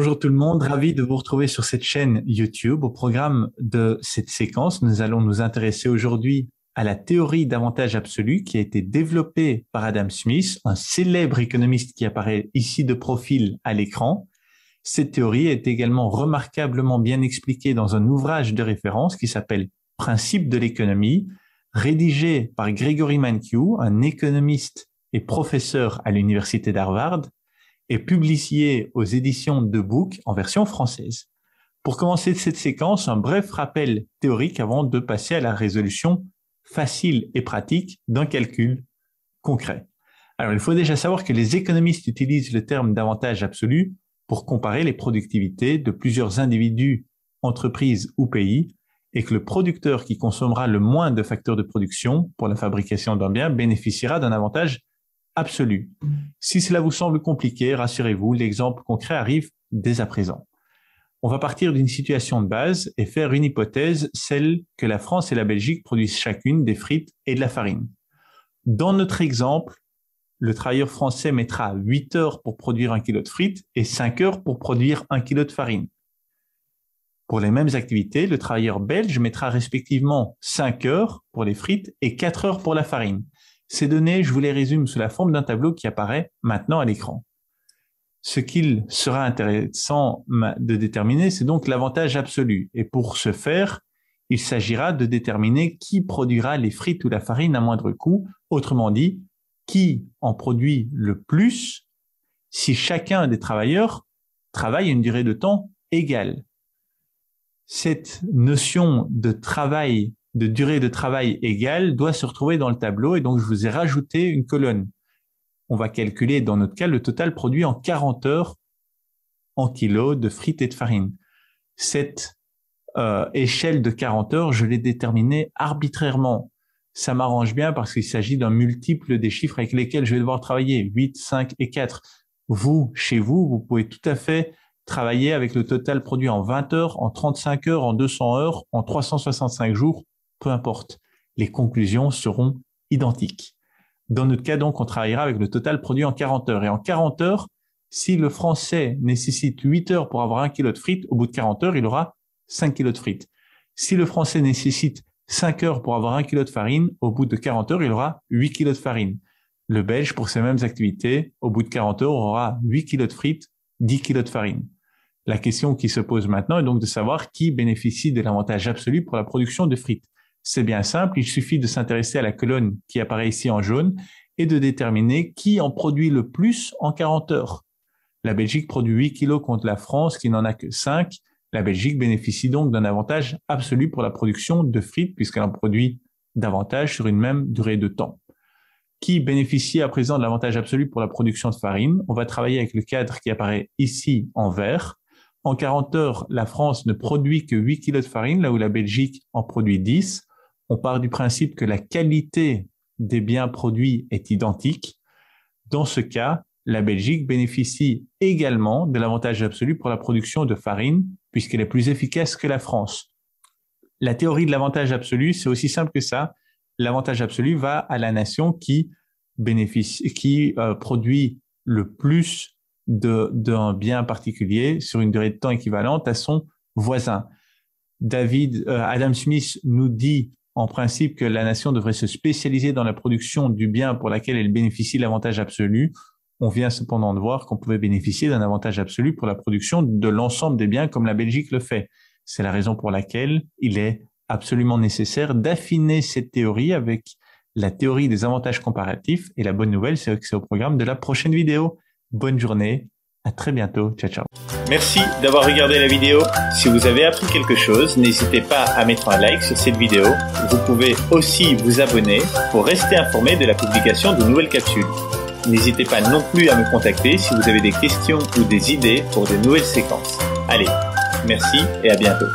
Bonjour tout le monde, ravi de vous retrouver sur cette chaîne YouTube. Au programme de cette séquence, nous allons nous intéresser aujourd'hui à la théorie d'avantage absolu qui a été développée par Adam Smith, un célèbre économiste qui apparaît ici de profil à l'écran. Cette théorie est également remarquablement bien expliquée dans un ouvrage de référence qui s'appelle Principes de l'économie, rédigé par Gregory Mankiw, un économiste et professeur à l'université d'Harvard, et publié aux éditions de Book en version française. Pour commencer cette séquence, un bref rappel théorique avant de passer à la résolution facile et pratique d'un calcul concret. Alors, il faut déjà savoir que les économistes utilisent le terme d'avantage absolu pour comparer les productivités de plusieurs individus, entreprises ou pays, et que le producteur qui consommera le moins de facteurs de production pour la fabrication d'un bien bénéficiera d'un avantage absolu. Si cela vous semble compliqué, rassurez-vous, l'exemple concret arrive dès à présent. On va partir d'une situation de base et faire une hypothèse, celle que la France et la Belgique produisent chacune des frites et de la farine. Dans notre exemple, le travailleur français mettra 8 heures pour produire 1 kg de frites et 5 heures pour produire 1 kg de farine. Pour les mêmes activités, le travailleur belge mettra respectivement 5 heures pour les frites et 4 heures pour la farine. Ces données, je vous les résume sous la forme d'un tableau qui apparaît maintenant à l'écran. Ce qu'il sera intéressant de déterminer, c'est donc l'avantage absolu. Et pour ce faire, il s'agira de déterminer qui produira les frites ou la farine à moindre coût, autrement dit, qui en produit le plus si chacun des travailleurs travaille une durée de temps égale. Cette notion de travail, de durée de travail égale doit se retrouver dans le tableau et donc je vous ai rajouté une colonne. On va calculer dans notre cas le total produit en 40 heures en kilos de frites et de farine. Cette échelle de 40 heures, je l'ai déterminée arbitrairement. Ça m'arrange bien parce qu'il s'agit d'un multiple des chiffres avec lesquels je vais devoir travailler, 8, 5 et 4. Vous, chez vous, vous pouvez tout à fait travailler avec le total produit en 20 heures, en 35 heures, en 200 heures, en 365 jours, peu importe. Les conclusions seront identiques. Dans notre cas, donc, on travaillera avec le total produit en 40 heures. Et en 40 heures, si le français nécessite 8 heures pour avoir 1 kg de frites, au bout de 40 heures, il aura 5 kg de frites. Si le français nécessite 5 heures pour avoir 1 kg de farine, au bout de 40 heures, il aura 8 kg de farine. Le belge, pour ces mêmes activités, au bout de 40 heures, aura 8 kg de frites, 10 kg de farine. La question qui se pose maintenant est donc de savoir qui bénéficie de l'avantage absolu pour la production de frites. C'est bien simple, il suffit de s'intéresser à la colonne qui apparaît ici en jaune et de déterminer qui en produit le plus en 40 heures. La Belgique produit 8 kilos contre la France qui n'en a que 5. La Belgique bénéficie donc d'un avantage absolu pour la production de frites puisqu'elle en produit davantage sur une même durée de temps. Qui bénéficie à présent de l'avantage absolu pour la production de farine? On va travailler avec le cadre qui apparaît ici en vert. En 40 heures, la France ne produit que 8 kilos de farine, là où la Belgique en produit 10. On part du principe que la qualité des biens produits est identique. Dans ce cas, la Belgique bénéficie également de l'avantage absolu pour la production de farine, puisqu'elle est plus efficace que la France. La théorie de l'avantage absolu, c'est aussi simple que ça. L'avantage absolu va à la nation qui produit le plus d'un bien particulier sur une durée de temps équivalente à son voisin. Adam Smith nous dit en principe que la nation devrait se spécialiser dans la production du bien pour laquelle elle bénéficie de l'avantage absolu. On vient cependant de voir qu'on pouvait bénéficier d'un avantage absolu pour la production de l'ensemble des biens comme la Belgique le fait. C'est la raison pour laquelle il est absolument nécessaire d'affiner cette théorie avec la théorie des avantages comparatifs. Et la bonne nouvelle, c'est que c'est au programme de la prochaine vidéo. Bonne journée, à très bientôt, ciao ciao. Merci d'avoir regardé la vidéo. Si vous avez appris quelque chose, n'hésitez pas à mettre un like sur cette vidéo. Vous pouvez aussi vous abonner pour rester informé de la publication de nouvelles capsules. N'hésitez pas non plus à me contacter si vous avez des questions ou des idées pour de nouvelles séquences. Allez, merci et à bientôt.